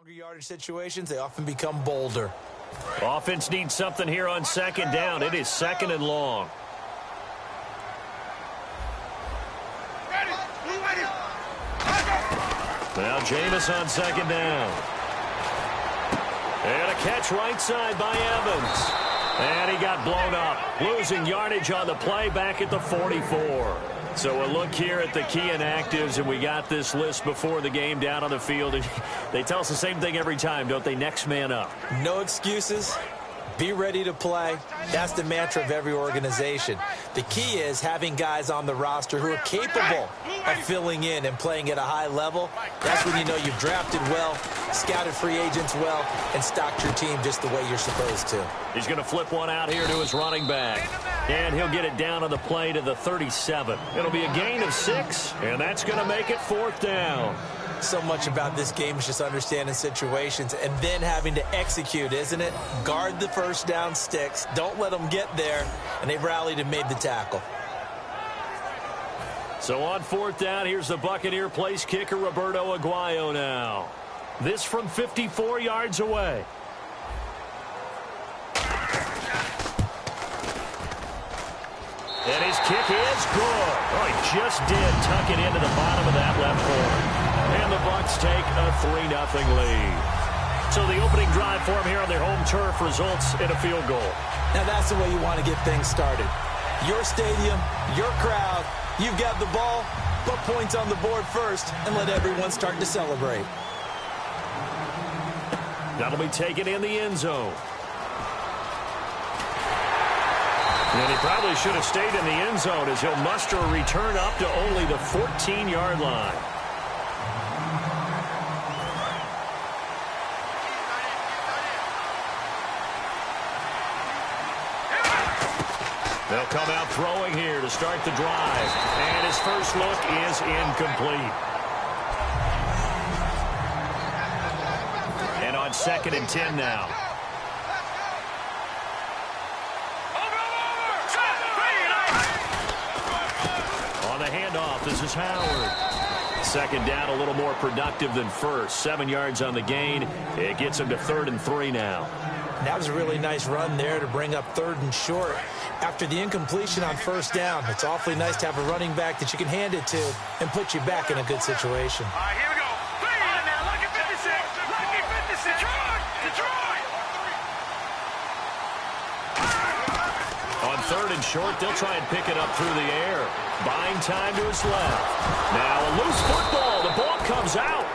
longer yardage situations, they often become bolder. Offense needs something here on second down. It is second and long. Now Jameis on second down. And a catch right side by Evans. And he got blown up. Losing yardage on the play back at the 44. So a look here at the key inactives, and we got this list before the game down on the field. And they tell us the same thing every time, don't they? Next man up. No excuses. Be ready to play. That's the mantra of every organization. The key is having guys on the roster who are capable of filling in and playing at a high level. That's when you know you've drafted well, scouted free agents well, and stocked your team just the way you're supposed to. He's going to flip one out here to his running back. And he'll get it down on the play to the 37. It'll be a gain of 6, and that's going to make it 4th down. So much about this game is just understanding situations and then having to execute, isn't it? Guard the first down sticks. Don't let them get there. And they've rallied and made the tackle. So on 4th down, here's the Buccaneer place kicker Roberto Aguayo now. This from 54 yards away. And his kick is good. Oh, he just did tuck it into the bottom of that left corner. And the Bucs take a 3-0 lead. So the opening drive for them here on their home turf results in a field goal. Now that's the way you want to get things started. Your stadium, your crowd, you've got the ball, put points on the board first, and let everyone start to celebrate. That'll be taken in the end zone. And he probably should have stayed in the end zone as he'll muster a return up to only the 14-yard line. They'll come out throwing here to start the drive. And his first look is incomplete. And on 2nd and 10 now. On the handoff, this is Howard. Second down, a little more productive than first. 7 yards on the gain. It gets him to 3rd and 3 now. That was a really nice run there to bring up 3rd and short. After the incompletion on 1st down, it's awfully nice to have a running back that you can hand it to and put you back in a good situation. All right, here we go. Now, lucky 56. Lucky 56. Detroit. On 3rd and short, they'll try and pick it up through the air. Buying time to his left. Now a loose football. The ball comes out.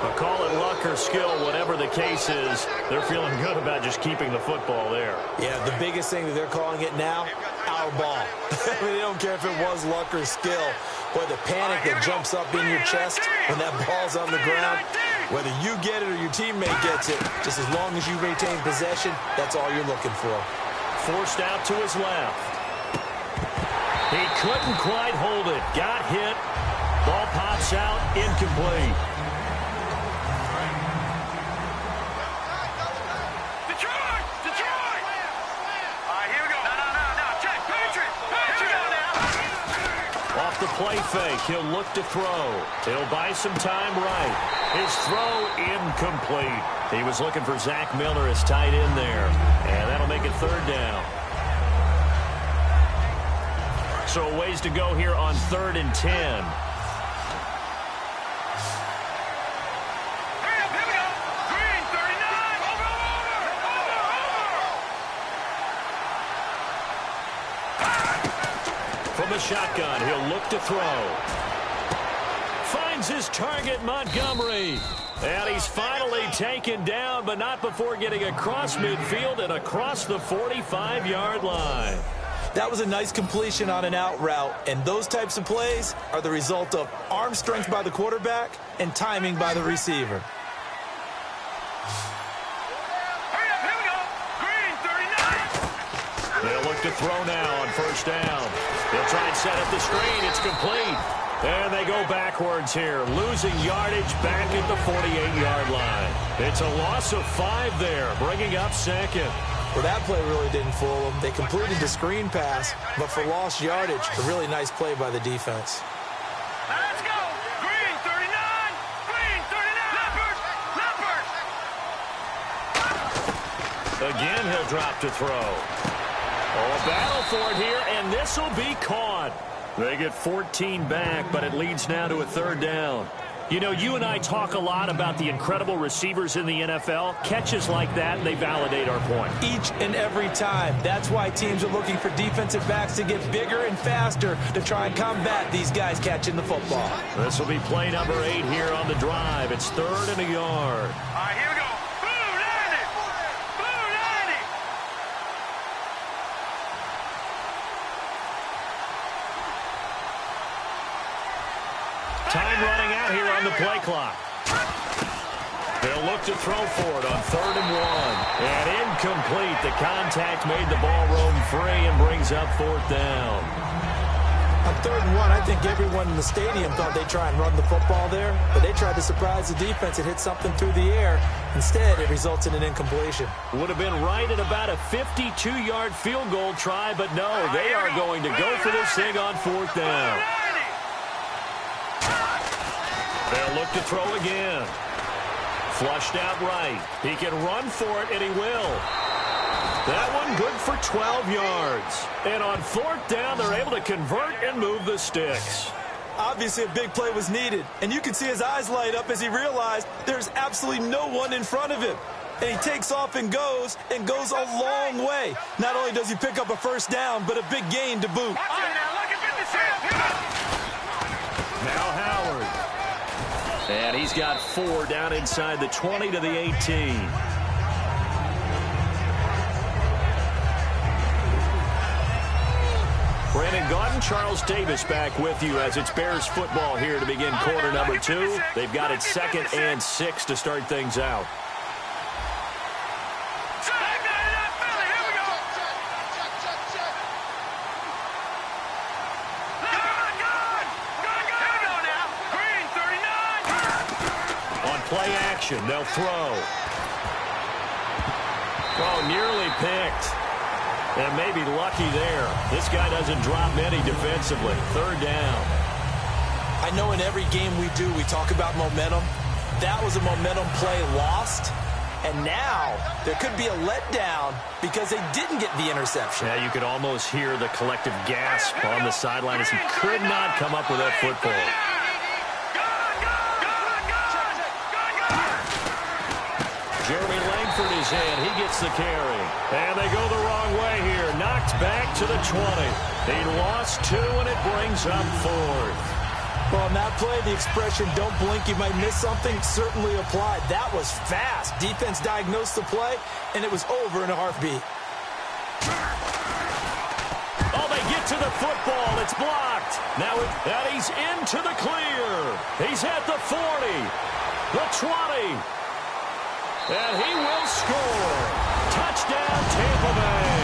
But call it luck or skill, whatever the case is, they're feeling good about just keeping the football there. Yeah, the biggest thing that they're calling it now, our ball. I mean, they don't care if it was luck or skill. Boy, the panic that jumps up in your chest when that ball's on the ground, whether you get it or your teammate gets it, just as long as you retain possession, that's all you're looking for. Forced out to his left. He couldn't quite hold it. Got hit. Ball pops out, incomplete. Off the play fake, he'll look to throw. He'll buy some time right. His throw incomplete. He was looking for Zach Miller as tight end there. And that'll make it 3rd down. So a ways to go here on 3rd and 10. From the shotgun, he'll look to throw. Finds his target, Montgomery. And he's finally taken down, but not before getting across midfield and across the 45-yard line. That was a nice completion on an out route, and those types of plays are the result of arm strength by the quarterback and timing by the receiver. They'll look to throw now on 1st down. They'll try and set up the screen. It's complete. And they go backwards here, losing yardage back at the 48-yard line. It's a loss of 5 there, bringing up 2nd. Well, that play really didn't fool them. They completed the screen pass, but for lost yardage, a really nice play by the defense. Now let's go. Green 39. Green Again, he'll drop to throw. Oh, a battle for it here, and this will be caught. They get 14 back, but it leads now to a third down. You know, you and I talk a lot about the incredible receivers in the NFL. Catches like that, they validate our point. Each and every time. That's why teams are looking for defensive backs to get bigger and faster to try and combat these guys catching the football. This will be play number 8 here on the drive. It's 3rd and a yard. All right, here we go. Boom, 90. Boom, 90. Time running out here on the play clock. They'll look to throw for it on 3rd and 1. And incomplete. The contact made the ball roam free and brings up 4th down. On 3rd and 1, I think everyone in the stadium thought they'd try and run the football there, but they tried to surprise the defense and hit something through the air. Instead, it results in an incompletion. Would have been right at about a 52-yard field goal try, but no, they are going to go for this thing on 4th down. They'll look to throw again. Flushed out right. He can run for it, and he will. That one good for 12 yards. And on 4th down, they're able to convert and move the sticks. Obviously, a big play was needed, and you can see his eyes light up as he realized there's absolutely no one in front of him. And he takes off and goes a long way. Not only does he pick up a first down, but a big gain to boot. Now Howard. And he's got 4 down inside the 20 to the 18. Brandon Gaudin, Charles Davis back with you as it's Bears football here to begin quarter number 2. They've got it 2nd and 6 to start things out. On play action, they'll throw. Oh, nearly picked. And maybe lucky there. This guy doesn't drop many defensively. 3rd down. I know in every game we do, we talk about momentum. That was a momentum play lost. And now there could be a letdown because they didn't get the interception. Yeah, you could almost hear the collective gasp on the sideline as he could not come up with that football. Jeremy Langford is in. He gets the carry. And they go the wrong way here. Knocked back to the 20. He lost 2, and it brings up 4th. Well, on that play, the expression, don't blink, you might miss something, certainly applied. That was fast. Defense diagnosed the play, and it was over in a heartbeat. Oh, they get to the football. It's blocked. Now he's into the clear. He's at the 40, the 20. And he will score. Touchdown, Tampa Bay.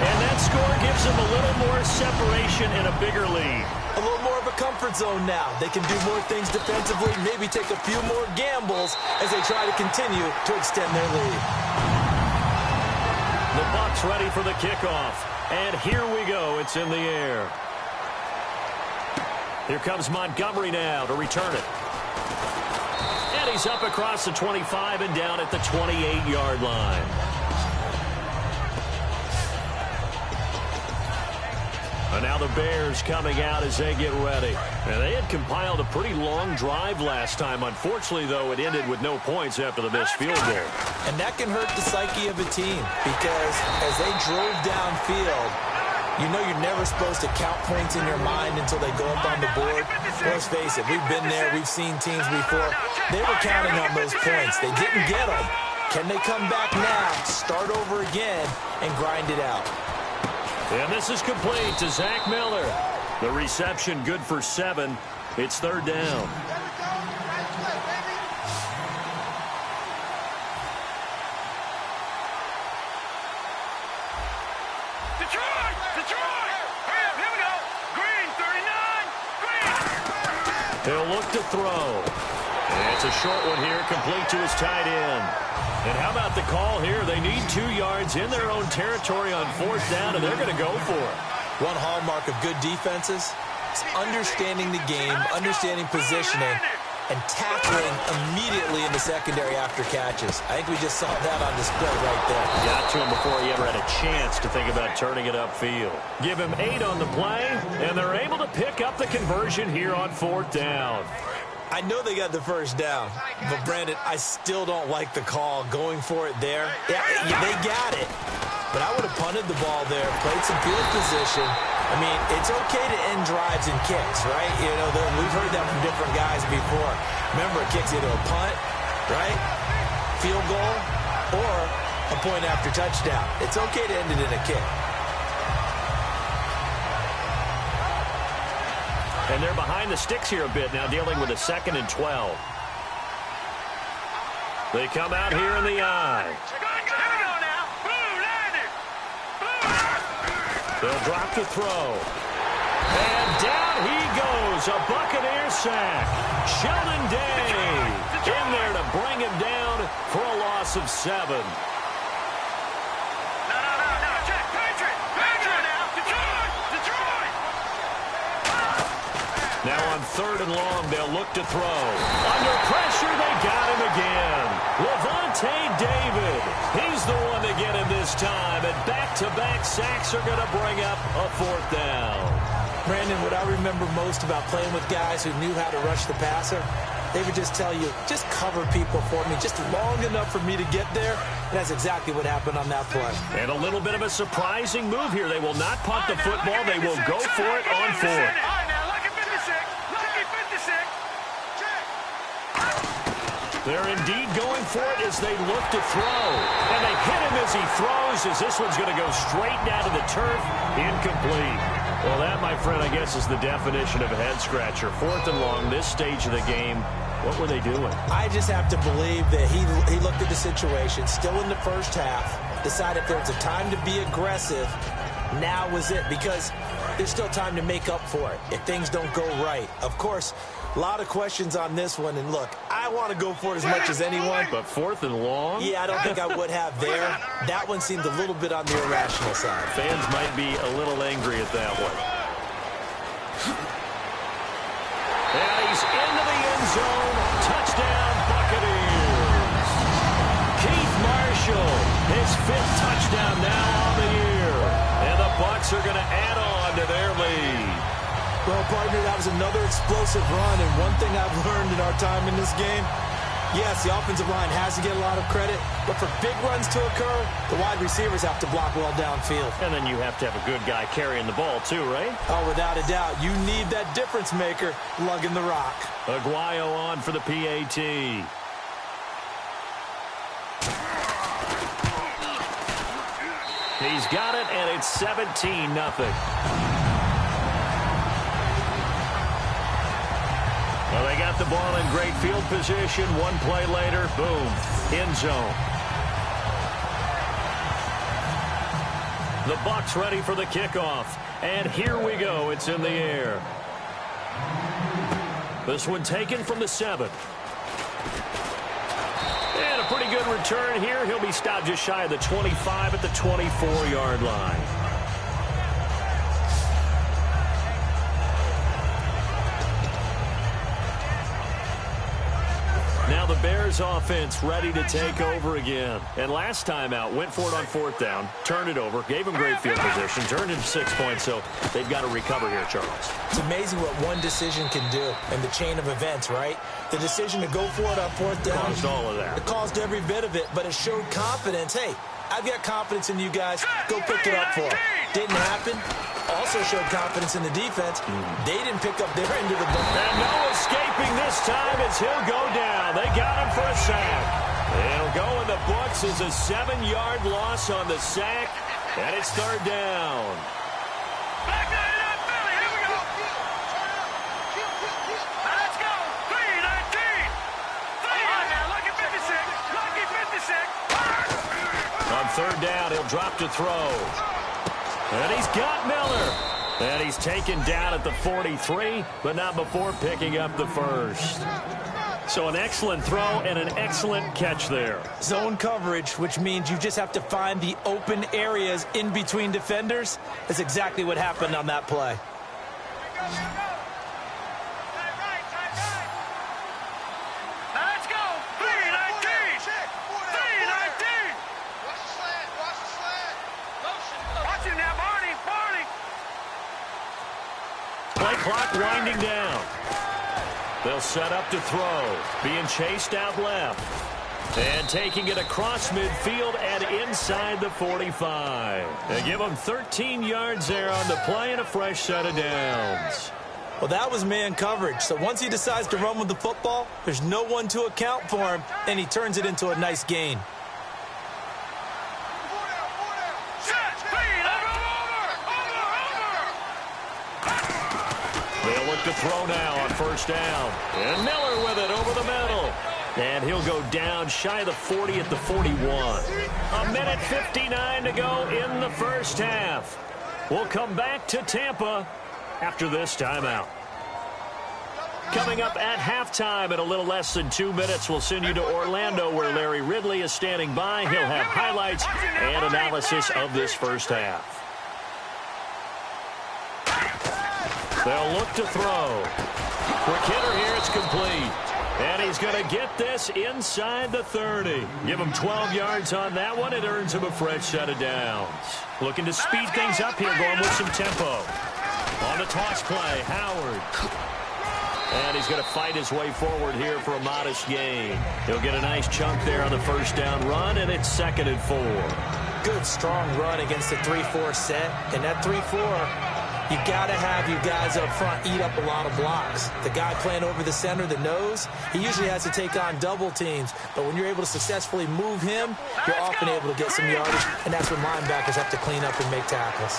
And that score gives them a little more separation and a bigger lead. A little more of a comfort zone now. They can do more things defensively, maybe take a few more gambles as they try to continue to extend their lead. The Bucs ready for the kickoff. And here we go. It's in the air. Here comes Montgomery now to return it. And he's up across the 25 and down at the 28-yard line. And now the Bears coming out as they get ready. And they had compiled a pretty long drive last time. Unfortunately, though, it ended with no points after the missed field goal. And that can hurt the psyche of a team because as they drove downfield, you know you're never supposed to count points in your mind until they go up on the board. Let's face it, we've been there. We've seen teams before. They were counting on those points. They didn't get them. Can they come back now, start over again, and grind it out? And this is complete to Zach Miller. The reception good for 7. It's 3rd down. Detroit! Hurry up, here we go. Green, 39. Green. He'll look to throw. And it's a short one here, complete to his tight end. And how about the call here? They need 2 yards in their own territory on 4th down, and they're going to go for it. One hallmark of good defenses is understanding the game, understanding positioning, and tackling immediately in the secondary after catches. I think we just saw that on display right there. Got to him before he ever had a chance to think about turning it upfield. Give him 8 on the play, and they're able to pick up the conversion here on 4th down. I know they got the first down, but Brandon, I still don't like the call going for it there. Yeah, they got it, but I would have punted the ball there, played some field position. I mean, it's okay to end drives and kicks, right? You know, we've heard that from different guys before. Remember, a kick's either a punt, right, field goal, or a point after touchdown. It's okay to end it in a kick. And they're behind the sticks here a bit now, dealing with a 2nd and 12. They come out here in the eye. They'll drop the throw. And down he goes, a Buccaneer sack. Sheldon Day in there to bring him down for a loss of 7. Now on 3rd and long, they'll look to throw. Under pressure, they got him again. Levante David. He's the one to get him this time. And back-to-back sacks are going to bring up a 4th down. Brandon, what I remember most about playing with guys who knew how to rush the passer, they would just tell you, just cover people for me, just long enough for me to get there. And that's exactly what happened on that play. And a little bit of a surprising move here. They will not punt the football. They will go for it on 4th. They're indeed going for it as they look to throw. And they hit him as he throws, as this one's going to go straight down to the turf. Incomplete. Well, that, my friend, I guess is the definition of a head-scratcher. 4th and long, this stage of the game. What were they doing? I just have to believe that he looked at the situation, still in the first half, decided if there was a time to be aggressive, now was it, because there's still time to make up for it if things don't go right. Of course, a lot of questions on this one, and look, I want to go for it as much as anyone. But 4th and long? Yeah, I don't think I would have there. That one seemed a little bit on the irrational side. Fans might be a little angry at that one. And he's into the end zone. Touchdown, Buccaneers. Keith Marshall, his 5th touchdown now on the year. And the Bucs are going to add on to their lead. Well, partner, that was another explosive run, and one thing I've learned in our time in this game, yes, the offensive line has to get a lot of credit, but for big runs to occur, the wide receivers have to block well downfield. And then you have to have a good guy carrying the ball, too, right? Oh, without a doubt. You need that difference maker lugging the rock. Aguayo on for the PAT. He's got it, and it's 17-0. Well, they got the ball in great field position. One play later, boom, end zone. The Bucs ready for the kickoff. And here we go. It's in the air. This one taken from the 7. And a pretty good return here. He'll be stopped just shy of the 25 at the 24-yard line. Now the Bears offense ready to take over again. And last time out, went for it on 4th down, turned it over, gave them great field position, turned into 6 points, so they've got to recover here, Charles. It's amazing what one decision can do in the chain of events, right? The decision to go for it on 4th down. Caused all of that. It caused every bit of it, but it showed confidence. Hey, I've got confidence in you guys. Go pick it up for them. Didn't happen. Also showed confidence in the defense. They didn't pick up their end of the ball. And no escaping this time as he'll go down. They got him for a sack. It'll go in the books as a 7-yard loss on the sack. And it's 3rd down. Back to it, Billy. Here we go. Now let's go. 3-19. Now, lucky 56. Lucky 56. On 3rd down, he'll drop to throw. And he's got Miller. And he's taken down at the 43, but not before picking up the first. So an excellent throw and an excellent catch there. Zone coverage, which means you just have to find the open areas in between defenders. That's exactly what happened on that play. Play clock winding down. They'll set up to throw. Being chased out left. And taking it across midfield and inside the 45. They give him 13 yards there on the play and a fresh set of downs. Well, that was man coverage. So once he decides to run with the football, there's no one to account for him, and he turns it into a nice gain. They'll look to throw now on first down. And Miller with it over the middle. And he'll go down shy of the 40 at the 41. A minute 59 to go in the first half. We'll come back to Tampa after this timeout. Coming up at halftime in a little less than 2 minutes, we'll send you to Orlando where Larry Ridley is standing by. He'll have highlights and analysis of this first half. They'll look to throw. Quick hitter here, it's complete. And he's going to get this inside the 30. Give him 12 yards on that one. It earns him a fresh set of downs. Looking to speed things up here, going with some tempo. On the toss play, Howard. And he's going to fight his way forward here for a modest gain. He'll get a nice chunk there on the first down run, and it's 2nd and 4. Good, strong run against the 3-4 set. And that 3-4... you got to have you guys up front eat up a lot of blocks. The guy playing over the center, the nose, he usually has to take on double teams. But when you're able to successfully move him, you're often able to get some yardage, and that's when linebackers have to clean up and make tackles.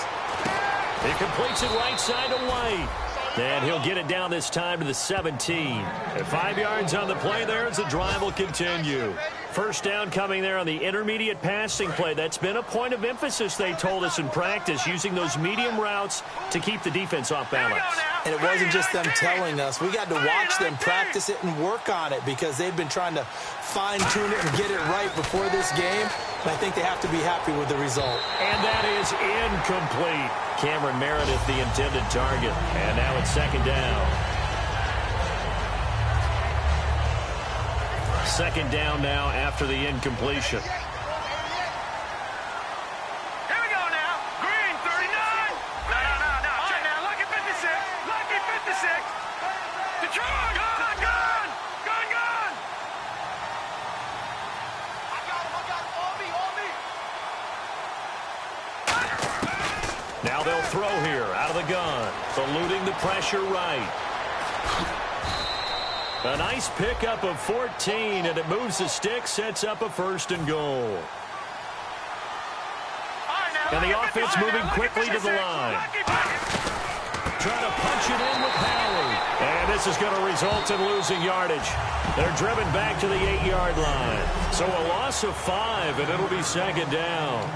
He completes it right side to White. And he'll get it down this time to the 17. And 5 yards on the play there as the drive will continue. First down coming there on the intermediate passing play. That's been a point of emphasis, they told us in practice, using those medium routes to keep the defense off balance. And it wasn't just them telling us. We got to watch them practice it and work on it because they've been trying to fine-tune it and get it right before this game. And I think they have to be happy with the result. And that is incomplete. Cameron Meredith, the intended target. And now it's 2nd down. 2nd down now after the incompletion. Here we go now. Green, 39. No. Check now. Lucky 56. Lucky 56. Detroit. Gun. I got him. On me. Now they'll throw here out of the gun. Eluding the pressure right. A nice pickup of 14, and it moves the stick, sets up a 1st and goal. And the offense moving quickly to the line. Trying to punch it in with Howard. And this is going to result in losing yardage. They're driven back to the 8-yard line. So a loss of 5, and it'll be 2nd down.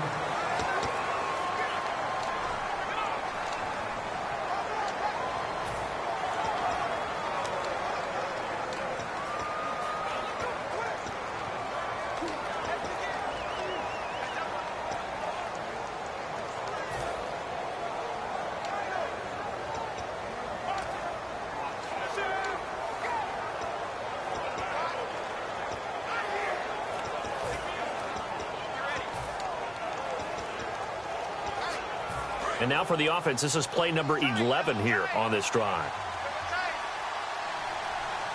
And now for the offense, this is play number 11 here on this drive.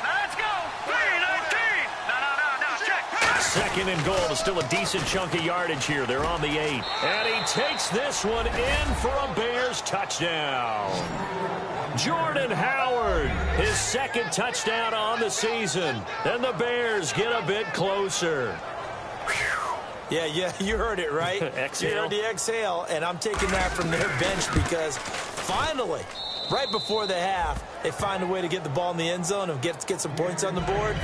Let's go. 3-19. No. Check. 2nd and goal. Still a decent chunk of yardage here. They're on the 8. And he takes this one in for a Bears touchdown. Jordan Howard, his 2nd touchdown on the season. And the Bears get a bit closer. Yeah, you heard it, right? Exhale. You heard the exhale, and I'm taking that from their bench because finally, right before the half, they find a way to get the ball in the end zone and get some points on the board.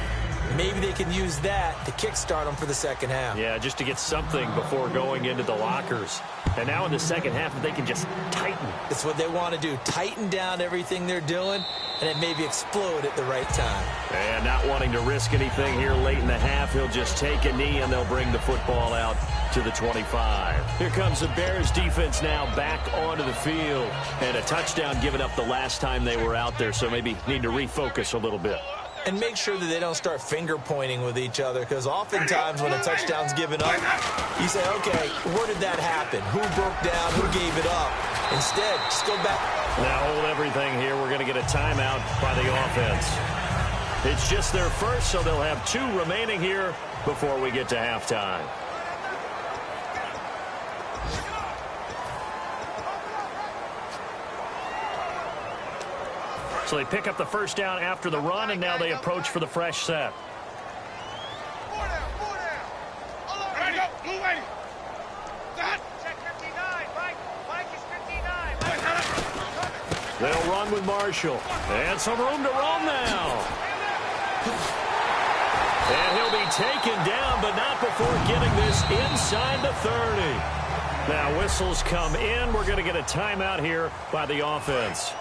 Maybe they can use that to kickstart them for the 2nd half. Yeah, just to get something before going into the lockers. And now in the 2nd half, they can just tighten. It's what they want to do. Tighten down everything they're doing, and then maybe explode at the right time. And not wanting to risk anything here late in the half, he'll just take a knee, and they'll bring the football out to the 25. Here comes the Bears defense now back onto the field. And a touchdown given up the last time they were out there, so maybe need to refocus a little bit. And make sure that they don't start finger-pointing with each other, because oftentimes when a touchdown's given up, you say, okay, where did that happen? Who broke down? Who gave it up? Instead, just go back, Now hold everything here. We're going to get a timeout by the offense. It's just their first, so they'll have 2 remaining here before we get to halftime. So they pick up the first down after the run, and now they approach for the fresh set. They'll run with Marshall. And some room to roam now. And he'll be taken down, but not before getting this inside the 30. Now whistles come in. We're going to get a timeout here by the offense.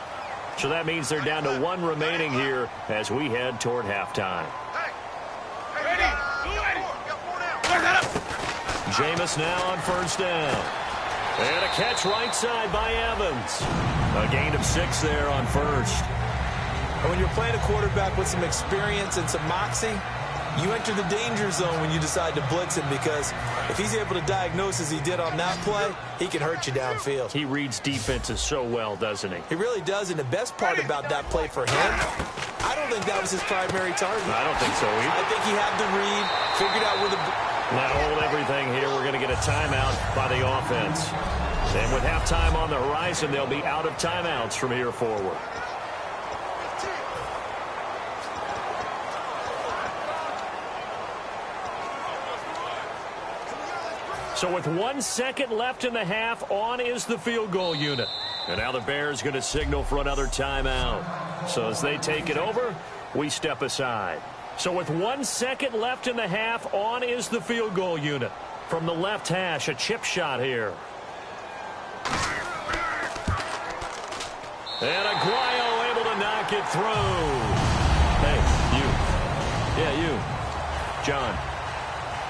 So that means they're down to 1 remaining here as we head toward halftime. Jameis now on first down. And a catch right side by Evans. A gain of 6 there on first. And when you're playing a quarterback with some experience and some moxie, you enter the danger zone when you decide to blitz him, because if he's able to diagnose as he did on that play, he can hurt you downfield. He reads defenses so well, doesn't he? He really does, and the best part about that play for him, I don't think that was his primary target. I don't think so either. I think he had the read, figured out where the... Now hold everything here. We're going to get a timeout by the offense. And with halftime on the horizon, they'll be out of timeouts from here forward. So with 1 second left in the half, on is the field goal unit. And now the Bears going to signal for another timeout. So as they take it over, we step aside. So with 1 second left in the half, on is the field goal unit. From the left hash, a chip shot here. And Aguayo able to knock it through. Hey, you. Yeah, you. John,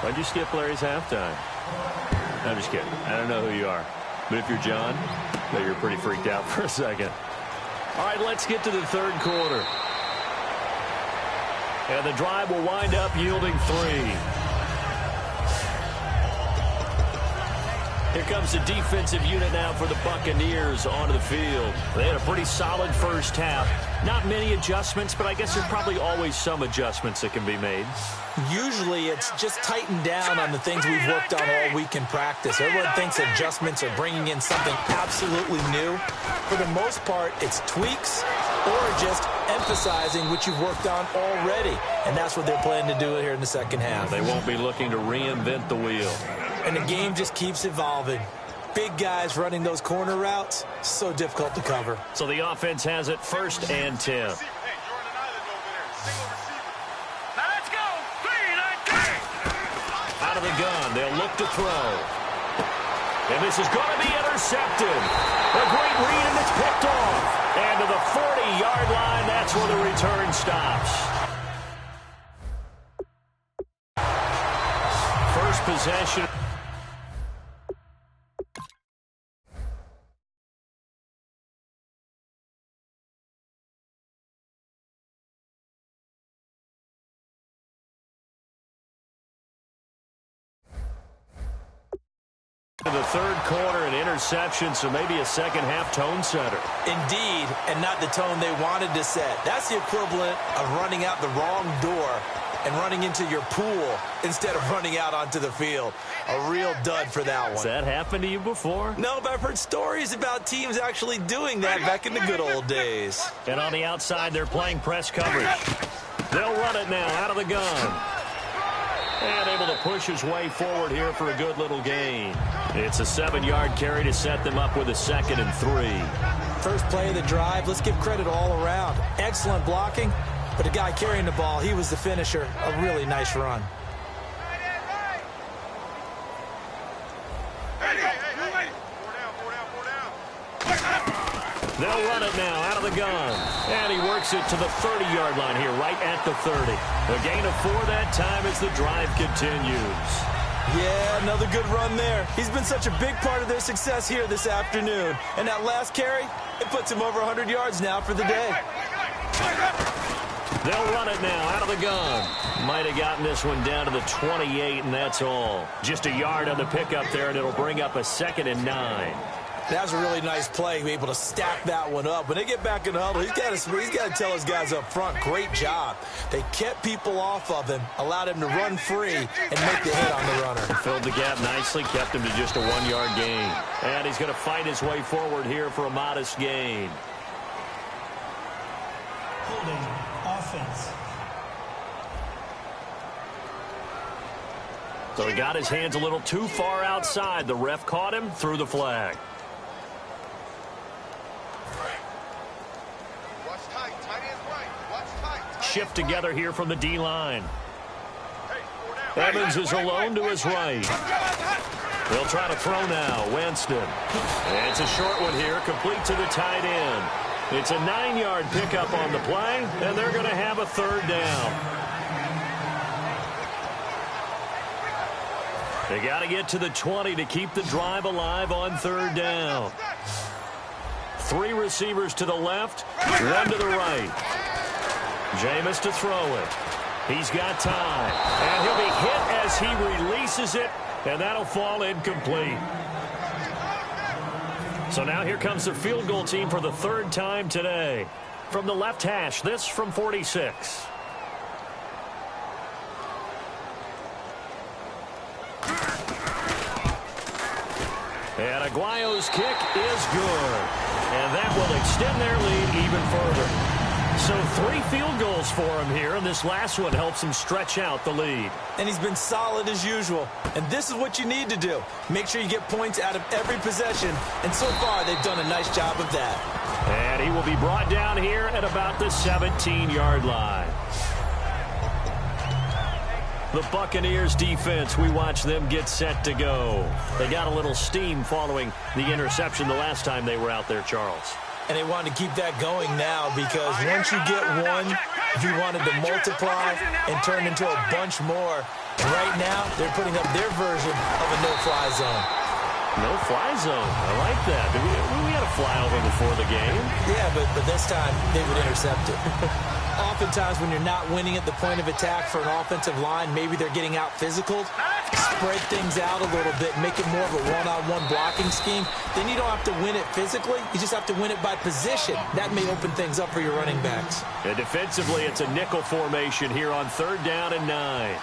why'd you skip Larry's halftime? I'm just kidding. I don't know who you are. But if you're John, I bet you're pretty freaked out for a second. All right, let's get to the third quarter. And the drive will wind up yielding 3. Here comes the defensive unit now for the Buccaneers onto the field. They had a pretty solid first half. Not many adjustments, but I guess there's probably always some adjustments that can be made. Usually it's just tightened down on the things we've worked on all week in practice. Everyone thinks adjustments are bringing in something absolutely new. For the most part, it's tweaks or just emphasizing what you've worked on already. And that's what they're planning to do here in the second half. They won't be looking to reinvent the wheel. And the game just keeps evolving. Big guys running those corner routes, so difficult to cover. So the offense has it 1st and 10. Out of the gun, they'll look to throw. And this is going to be intercepted. A great read, and it's picked off. And to the 40-yard line, that's where the return stops. First possession. To the third quarter, an interception, so maybe a second-half tone setter. Indeed, and not the tone they wanted to set. That's the equivalent of running out the wrong door and running into your pool instead of running out onto the field. A real dud for that one. Has that happened to you before? No, but I've heard stories about teams actually doing that back in the good old days. And on the outside, they're playing press coverage. They'll run it now out of the gun. And able to push his way forward here for a good little gain. It's a 7-yard carry to set them up with a 2nd and 3. First play of the drive, let's give credit all around. Excellent blocking, but the guy carrying the ball, he was the finisher. A really nice run. They'll run it now out of the gun. And he works it to the 30-yard line here, right at the 30. A gain of 4 that time as the drive continues. Yeah, another good run there. He's been such a big part of their success here this afternoon. And that last carry, it puts him over 100 yards now for the day. They'll run it now out of the gun. Might have gotten this one down to the 28, and that's all. Just a yard on the pickup there, and it'll bring up a 2nd and 9. That's a really nice play, be able to stack that one up. When they get back in the huddle, he's got to tell his guys up front, great job. They kept people off of him, allowed him to run free, and make the hit on the runner. Filled the gap nicely, kept him to just a 1-yard gain. And he's going to fight his way forward here for a modest gain. Holding offense. So he got his hands a little too far outside. The ref caught him, threw the flag. Shift together here from the D-line. Evans is alone to his right. They'll try to throw now. Winston. And it's a short one here, complete to the tight end. It's a 9-yard pickup on the play, and they're going to have a third down. They got to get to the 20 to keep the drive alive on third down. 3 receivers to the left, 1 to the right. Jameis to throw it. He's got time. And he'll be hit as he releases it, and that'll fall incomplete. So now here comes the field goal team for the 3rd time today. From the left hash, this from 46. And Aguayo's kick is good. And that will extend their lead even further. So 3 field goals for him here, and this last one helps him stretch out the lead. And he's been solid as usual. And this is what you need to do. Make sure you get points out of every possession. And so far, they've done a nice job of that. And he will be brought down here at about the 17-yard line. The Buccaneers defense, we watch them get set to go. They got a little steam following the interception the last time they were out there, Charles. And they wanted to keep that going now because once you get one, you wanted to multiply and turn into a bunch more. And right now, they're putting up their version of a no-fly zone. No-fly zone. I like that. We had a flyover before the game. Yeah, but this time, they would intercept it. Oftentimes, when you're not winning at the point of attack for an offensive line, maybe they're getting out physical. Spread things out a little bit, make it more of a one-on-one blocking scheme. Then you don't have to win it physically. You just have to win it by position. That may open things up for your running backs. And defensively, it's a nickel formation here on 3rd down and 9.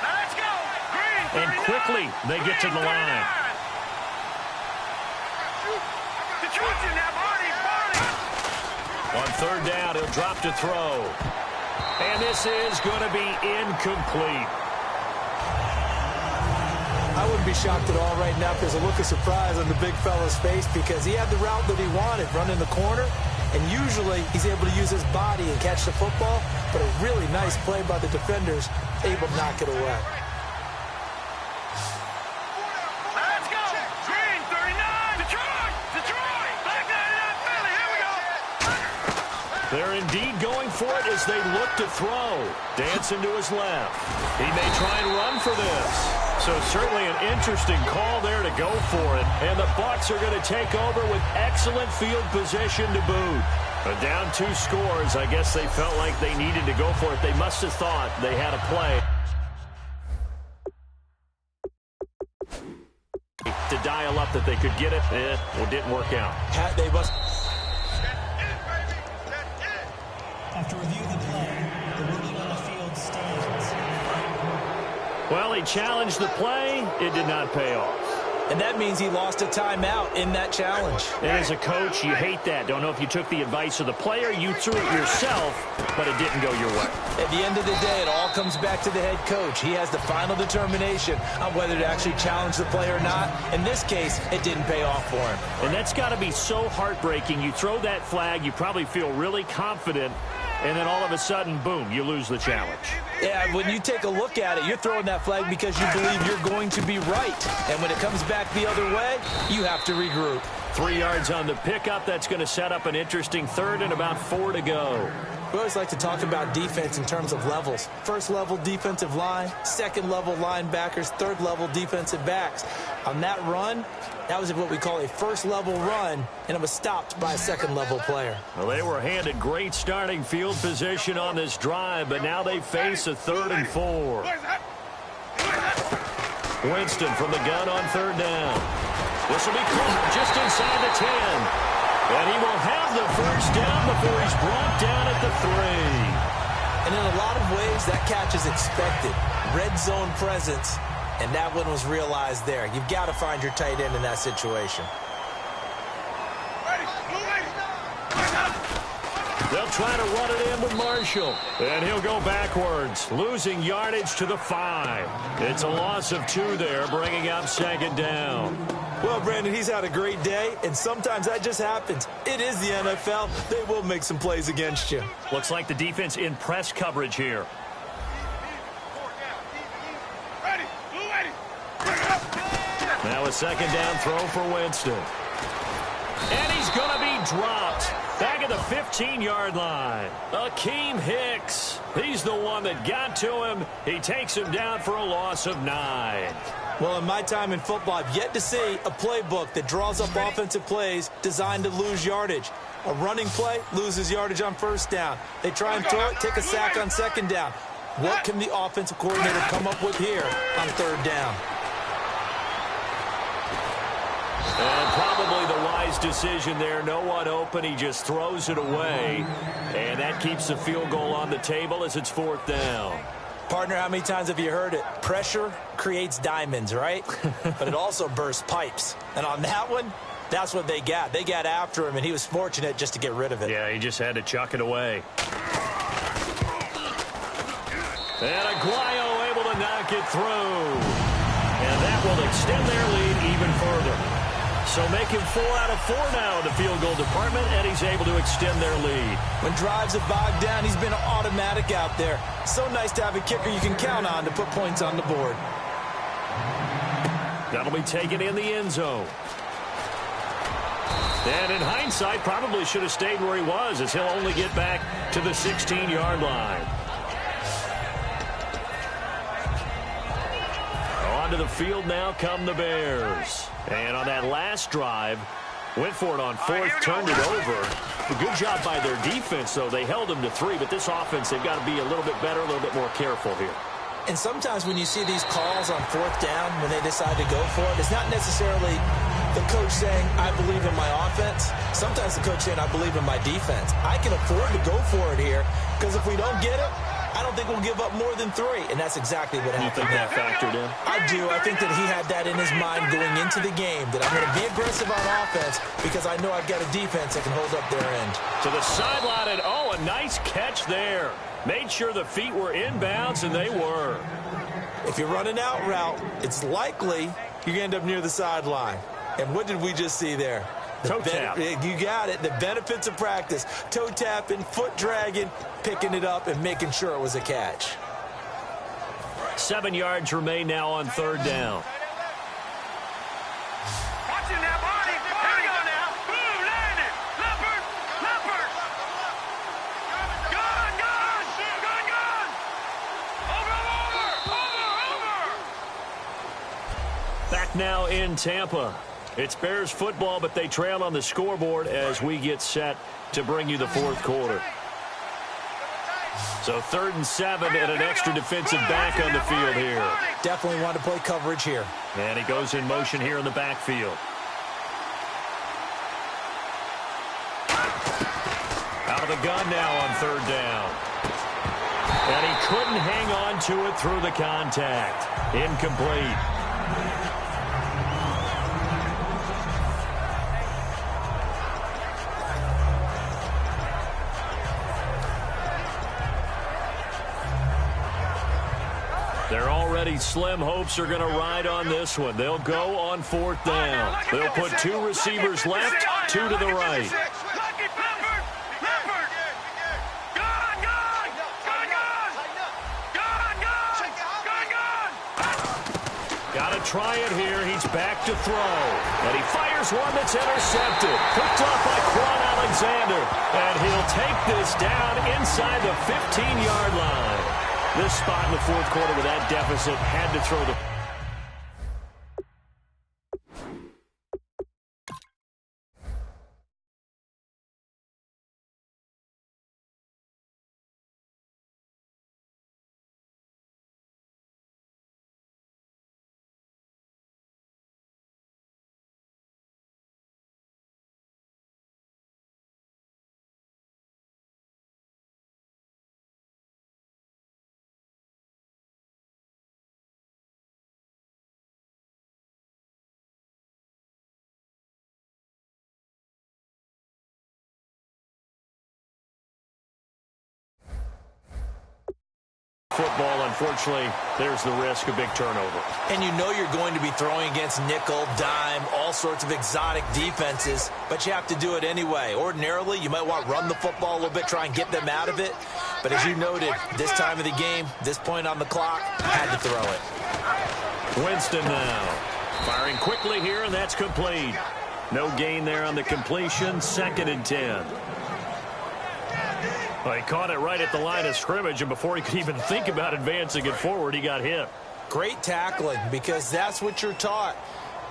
Let's go. Green, and quickly, they get to the line. On 3rd down, he'll drop to throw. And this is going to be incomplete. I wouldn't be shocked at all right now if there's a look of surprise on the big fella's face because he had the route that he wanted, running the corner, and usually he's able to use his body and catch the football, but a really nice play by the defenders, able to knock it away. Let's go. Green, 39. Detroit. Black 99 Philly. Here we go. They're indeed going for it as they look to throw. Dancing to his left. He may try and run for this. So certainly an interesting call there to go for it. And the Bucs are going to take over with excellent field position to boot. But down 2 scores, I guess they felt like they needed to go for it. They must have thought they had a play to dial up that they could get it. Well, it didn't work out. They must. After review of the play, the ruling on the field stands. Well, he challenged the play. It did not pay off. And that means he lost a timeout in that challenge. And as a coach, you hate that. Don't know if you took the advice of the player. You threw it yourself, but it didn't go your way. At the end of the day, it all comes back to the head coach. He has the final determination on whether to actually challenge the play or not. In this case, it didn't pay off for him. And that's got to be so heartbreaking. You throw that flag, you probably feel really confident, and then all of a sudden, boom, you lose the challenge. Yeah, when you take a look at it, you're throwing that flag because you believe you're going to be right. And when it comes back the other way, you have to regroup. 3 yards on the pickup. That's going to set up an interesting 3rd and about 4 to go. We always like to talk about defense in terms of levels. First level defensive line, second level linebackers, third level defensive backs. On that run, that was what we call a first level run, and it was stopped by a second level player. Well, they were handed great starting field position on this drive, but now they face a 3rd and 4. Winston from the gun on 3rd down. This will be caught just inside the 10. And he will have the first down before he's brought down at the 3. And in a lot of ways, that catch is expected. Red zone presence, and that one was realized there. You've got to find your tight end in that situation. They'll try to run it in with Marshall. And he'll go backwards, losing yardage to the 5. It's a loss of 2 there, bringing up second down. Well, Brandon, he's had a great day, and sometimes that just happens. It is the NFL. They will make some plays against you. Looks like the defense in press coverage here. Now a second down throw for Winston. And he's going to be dropped. Back at the 15-yard line. Akeem Hicks. He's the one that got to him. He takes him down for a loss of 9. Well, in my time in football, I've yet to see a playbook that draws up offensive plays designed to lose yardage. A running play loses yardage on first down. They try and throw it, take a sack on second down. What can the offensive coordinator come up with here on third down? And probably the wise decision there. No one open. He just throws it away. And that keeps the field goal on the table as it's fourth down. Partner, how many times have you heard it? Pressure creates diamonds, right? But it also bursts pipes. And on that one, that's what they got. They got after him, and he was fortunate just to get rid of it. Yeah, he just had to chuck it away. And Aguayo able to knock it through. And that will extend their lead even further. So making 4 out of 4 now in the field goal department, and he's able to extend their lead. When drives have bogged down, he's been automatic out there. So nice to have a kicker you can count on to put points on the board. That'll be taken in the end zone. And in hindsight, probably should have stayed where he was, as he'll only get back to the 16-yard line. Onto the field now come the Bears. And on that last drive, went for it on fourth, turned it over. A good job by their defense, though. They held them to 3, but this offense, they've got to be a little bit better, a little bit more careful here. And sometimes when you see these calls on fourth down, when they decide to go for it, it's not necessarily the coach saying, I believe in my offense. Sometimes the coach saying, I believe in my defense. I can afford to go for it here, because if we don't get it, I don't think we'll give up more than 3, and that's exactly what happened. You think that factored in? I do. I think that he had that in his mind going into the game, that I'm going to be aggressive on offense because I know I've got a defense that can hold up their end. To the sideline, and oh, a nice catch there. Made sure the feet were inbounds, and they were. If you're running out route, it's likely you're going to end up near the sideline. And what did we just see there? Toe tap. You got it. The benefits of practice. Toe tapping, foot dragging, picking it up, and making sure it was a catch. 7 yards remain now on third down. Watch it now, Barney. Here we go now. Boom, landed. Leopard, leopard. Gun, gun, gun, gun. Over. Back now in Tampa. It's Bears football, but they trail on the scoreboard as we get set to bring you the fourth quarter. So 3rd and 7 and an extra defensive back on the field here. Definitely want to play coverage here. And he goes in motion here in the backfield. Out of the gun now on third down. And he couldn't hang on to it through the contact. Incomplete. They're already slim hopes are going to ride on this one. They'll go on fourth down. They'll put 2 receivers left, 2 to the right. Got to try it here. He's back to throw. And he fires one that's intercepted. Picked off by Quan Alexander. And he'll take this down inside the 15-yard line. This spot in the fourth quarter with that deficit had to throw the football, unfortunately, there's the risk of big turnover. And you know you're going to be throwing against nickel, dime, all sorts of exotic defenses, but you have to do it anyway. Ordinarily, you might want to run the football a little bit, try and get them out of it. But as you noted, this time of the game, this point on the clock, had to throw it. Winston now. Firing quickly here, and that's complete. No gain there on the completion. 2nd and 10. Well, he caught it right at the line of scrimmage, and before he could even think about advancing it forward, he got hit. Great tackling, because that's what you're taught.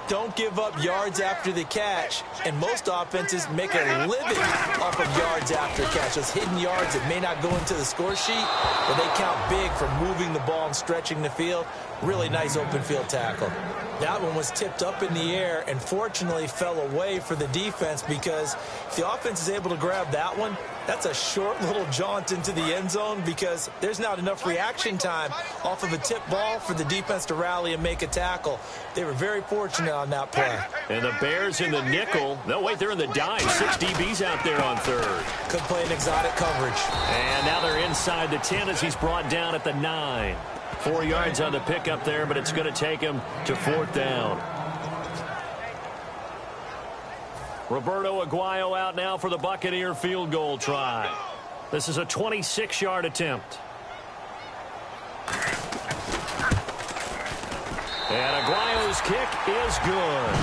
Don't give up yards after the catch, and most offenses make a living off of yards after catch. Those hidden yards that may not go into the score sheet, but they count big for moving the ball and stretching the field. Really nice open field tackle. That one was tipped up in the air and fortunately fell away for the defense, because if the offense is able to grab that one, that's a short little jaunt into the end zone, because there's not enough reaction time off of a tip ball for the defense to rally and make a tackle. They were very fortunate on that play. And the Bears in the nickel. No, wait, they're in the dime. 6 DBs out there on 3rd. Could play an exotic coverage. And now they're inside the 10 as he's brought down at the 9. 4 yards on the pickup there, but it's going to take him to 4th down. Roberto Aguayo out now for the Buccaneer field goal try. This is a 26-yard attempt. And Aguayo's kick is good.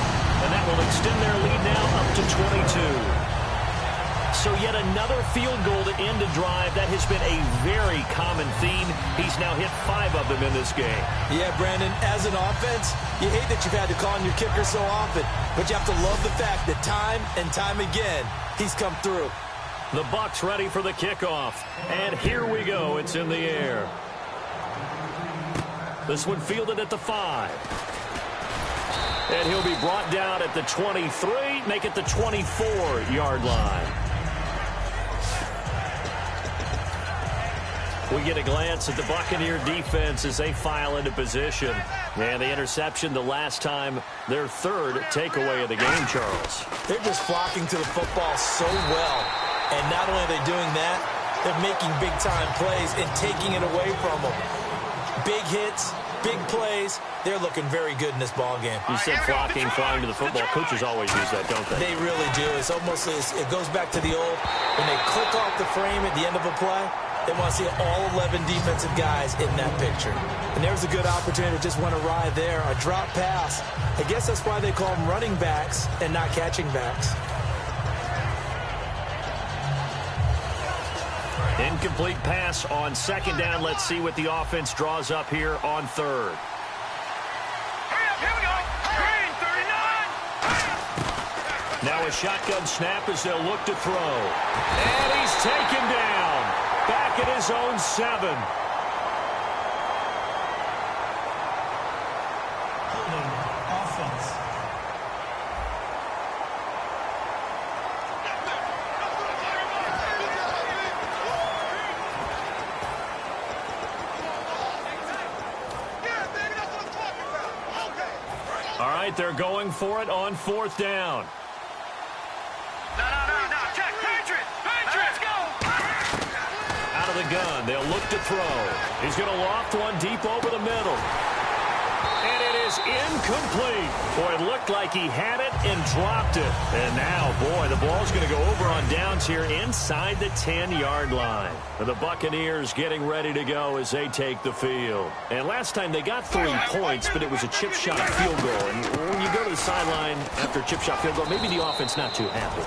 And that will extend their lead now up to 22. So yet another field goal to end a drive. That has been a very common theme. He's now hit 5 of them in this game. Yeah, Brandon, as an offense, you hate that you've had to call on your kicker so often, but you have to love the fact that time and time again, he's come through. The Bucs ready for the kickoff. And here we go. It's in the air. This one fielded at the 5. And he'll be brought down at the 23, make it the 24-yard line. We get a glance at the Buccaneer defense as they file into position. And the interception the last time, their 3rd takeaway of the game, Charles. They're just flocking to the football so well. And not only are they doing that, they're making big-time plays and taking it away from them. Big hits, big plays. They're looking very good in this ball game. You said flocking, flying to the football. Coaches always use that, don't they? They really do. It's almost, it goes back to the old, when they click off the frame at the end of a play, they want to see all 11 defensive guys in that picture. And there's a good opportunity to just went awry there. A drop pass. I guess that's why they call them running backs and not catching backs. Incomplete pass on 2nd down. Let's see what the offense draws up here on 3rd. Here we go. Green, 39. Now a shotgun snap as they'll look to throw. And he's taken down. Back at his own 7. Holding offense. All right, they're going for it on 4th down. No. Check. Patriot. Let's go. Out of the gun, they'll look to throw. He's going to loft one deep over the middle. And it is incomplete. Boy, it looked like he had it and dropped it. And now, boy, the ball's going to go over on downs here inside the 10-yard line. The Buccaneers getting ready to go as they take the field. And last time they got 3 points, but it was a chip shot field goal. And when you go to the sideline after a chip shot field goal, maybe the offense not too happy.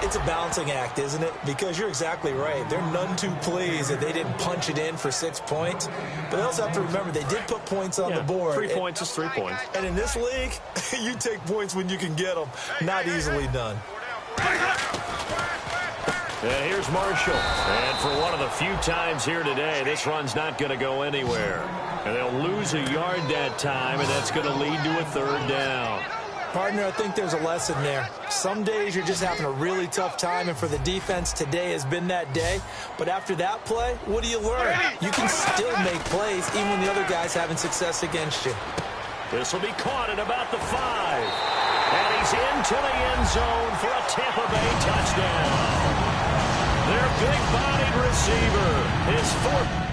It's a balancing act, isn't it? Because you're exactly right. They're none too pleased that they didn't punch it in for 6 points. But they also have to remember they did put points on the board. 3 points is 3 points. And in this league, you take points when you can get them. Not easily done. And here's Marshall. And for one of the few times here today, this run's not going to go anywhere. And they'll lose a yard that time, and that's going to lead to a 3rd down. Partner, I think there's a lesson there. Some days you're just having a really tough time, and for the defense, today has been that day. But after that play, what do you learn? You can still make plays even when the other guy's having success against you. This will be caught at about the 5. And he's into the end zone for a Tampa Bay touchdown. Their big-bodied receiver is 4th.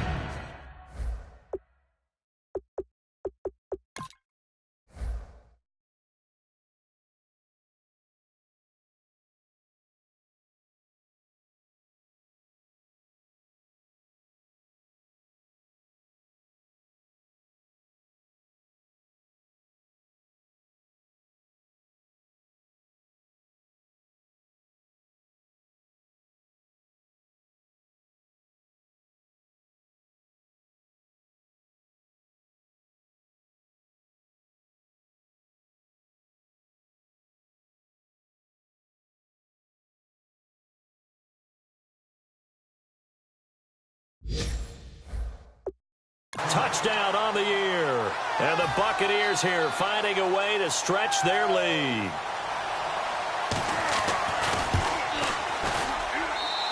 Touchdown on the year. And the Buccaneers here finding a way to stretch their lead.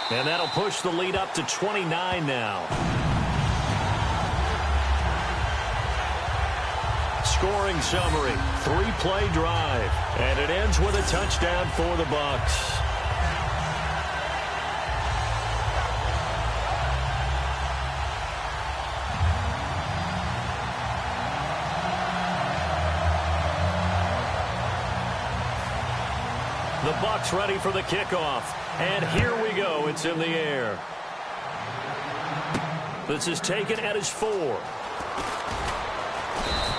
And that'll push the lead up to 29 now. Scoring summary, 3-play drive. And it ends with a touchdown for the Bucs. The Bucs ready for the kickoff. And here we go. It's in the air. This is taken at his 4.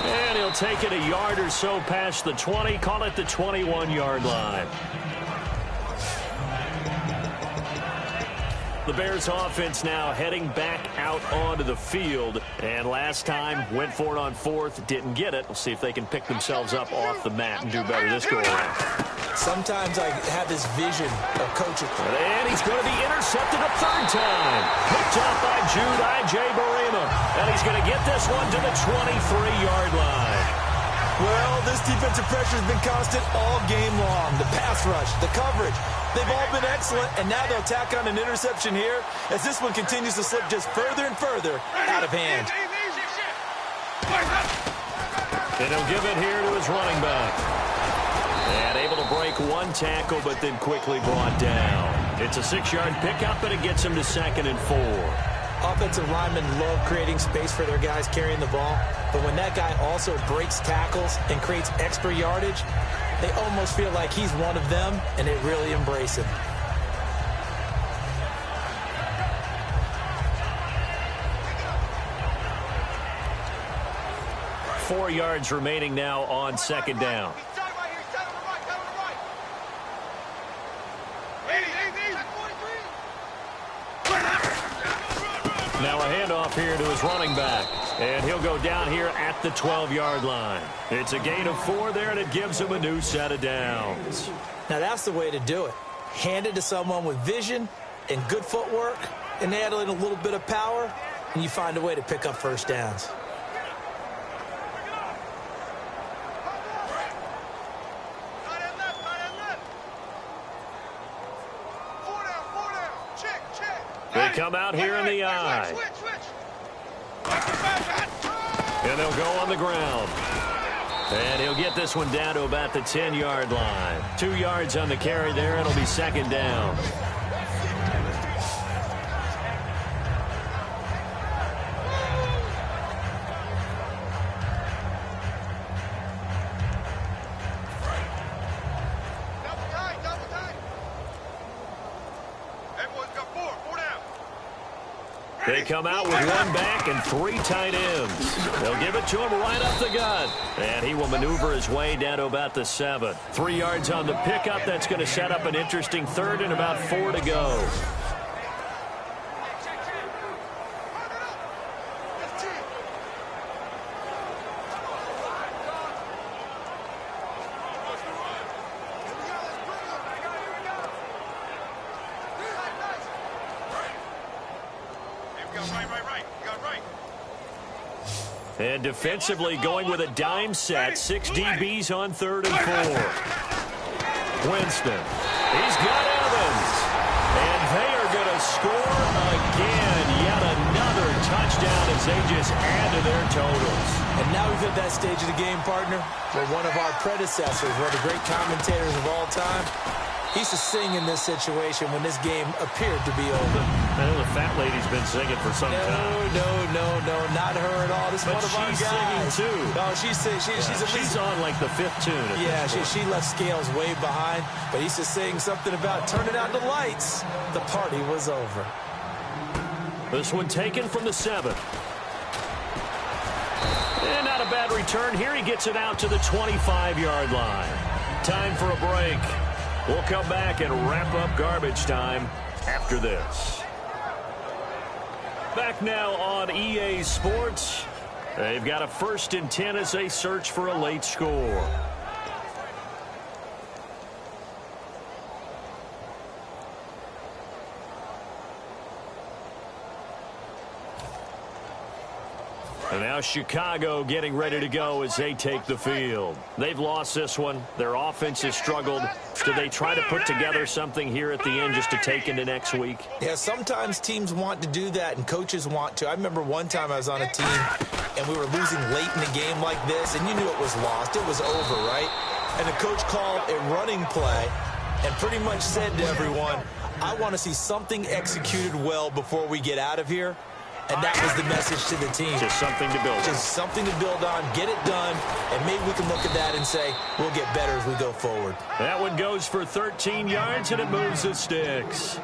And he'll take it a yard or so past the 20. Call it the 21-yard line. The Bears offense now heading back out onto the field. And last time went for it on 4th, didn't get it. We'll see if they can pick themselves up off the mat and do better this go around. Sometimes I have this vision of coaching. And he's going to be intercepted a 3rd time. Picked off by Jude Ij-Barima. And he's going to get this one to the 23-yard line. Well, this defensive pressure has been constant all game long. The pass rush, the coverage, they've all been excellent. And now they'll tack on an interception here as this one continues to slip just further and further out of hand. And he'll give it here to his running back. And able to break one tackle, but then quickly brought down. It's a 6-yard pickup, and it gets him to 2nd and 4. Offensive linemen love creating space for their guys carrying the ball, but when that guy also breaks tackles and creates extra yardage, they almost feel like he's one of them, and they really embrace it. Four yards remaining now on 2nd down. Now a handoff here to his running back. And he'll go down here at the 12-yard line. It's a gain of 4 there, and it gives him a new set of downs. Now that's the way to do it. Hand it to someone with vision and good footwork, and add in a little bit of power, and you find a way to pick up first downs. They come out here in the eye. And they'll go on the ground. And he'll get this one down to about the 10-yard line. 2 yards on the carry there. It'll be 2nd down. They come out with 1 back and 3 tight ends. They'll give it to him right up the gut. And he will maneuver his way down to about the 7. 3 yards on the pickup. That's going to set up an interesting 3rd and about 4 to go. And defensively going with a dime set. 6 DBs on 3rd and 4. Winston. He's got Evans. And they are going to score again. Yet another touchdown as they just add to their totals. And now we've hit that stage of the game, partner, where one of our predecessors, one of the great commentators of all time, he used to sing in this situation when this game appeared to be over. I know the fat lady's been singing for some time. No, not her at all. This is one of our guys. She's singing, too. Oh, she's on, like, the 5th tune. Yeah, she left Scales way behind, but he used to sing something about turning out the lights. The party was over. This one taken from the 7. And not a bad return here. He gets it out to the 25-yard line. Time for a break. We'll come back and wrap up garbage time after this. Back now on EA Sports. They've got a 1st and 10 as they search for a late score. And now Chicago getting ready to go as they take the field. They've lost this one. Their offense has struggled. Do they try to put together something here at the end just to take into next week? Yeah, sometimes teams want to do that and coaches want to. I remember one time I was on a team and we were losing late in a game like this, and you knew it was lost. It was over, right? And the coach called a running play and pretty much said to everyone, I want to see something executed well before we get out of here. And that was the message to the team. Just something to build on. Just something to build on, get it done, and maybe we can look at that and say, we'll get better as we go forward. That one goes for 13 yards, and it moves the sticks.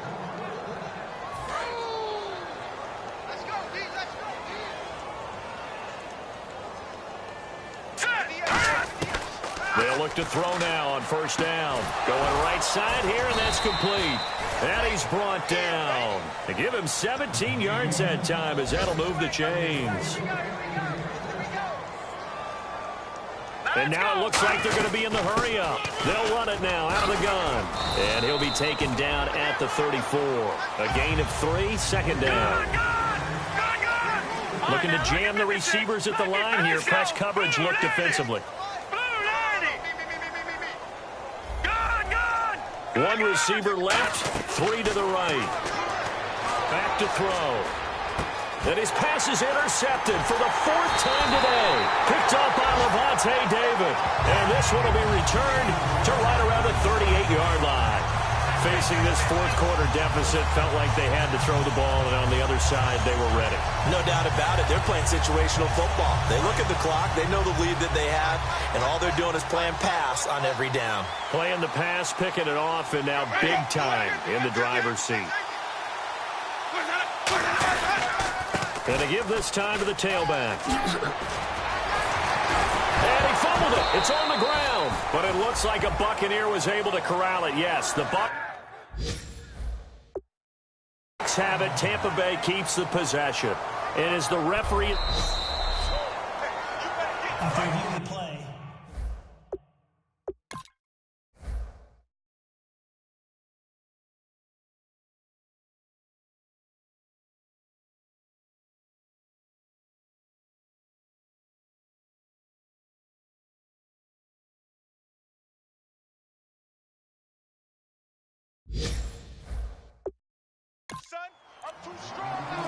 They'll look to throw now on first down. Going right side here, and that's complete. And he's brought down. They give him 17 yards that time as that'll move the chains. And now it looks like they're going to be in the hurry-up. They'll run it now out of the gun. And he'll be taken down at the 34. A gain of 3, second down. Looking to jam the receivers at the line here. Press coverage look defensively. One receiver left, 3 to the right. Back to throw. And his pass is intercepted for the 4th time today. Picked off by Levante David. And this one will be returned to right around the 38-yard line. Facing this fourth-quarter deficit, felt like they had to throw the ball, and on the other side, they were ready. No doubt about it. They're playing situational football. They look at the clock. They know the lead that they have, and all they're doing is playing pass on every down. Playing the pass, picking it off, and now big time in the driver's seat. And to give this time to the tailback. And he fumbled it. It's on the ground. But it looks like a Buccaneer was able to corral it. Yes, the Bucs have it. Tampa Bay keeps the possession. And as the referee... After reviewing the play, Son, I'm too strong.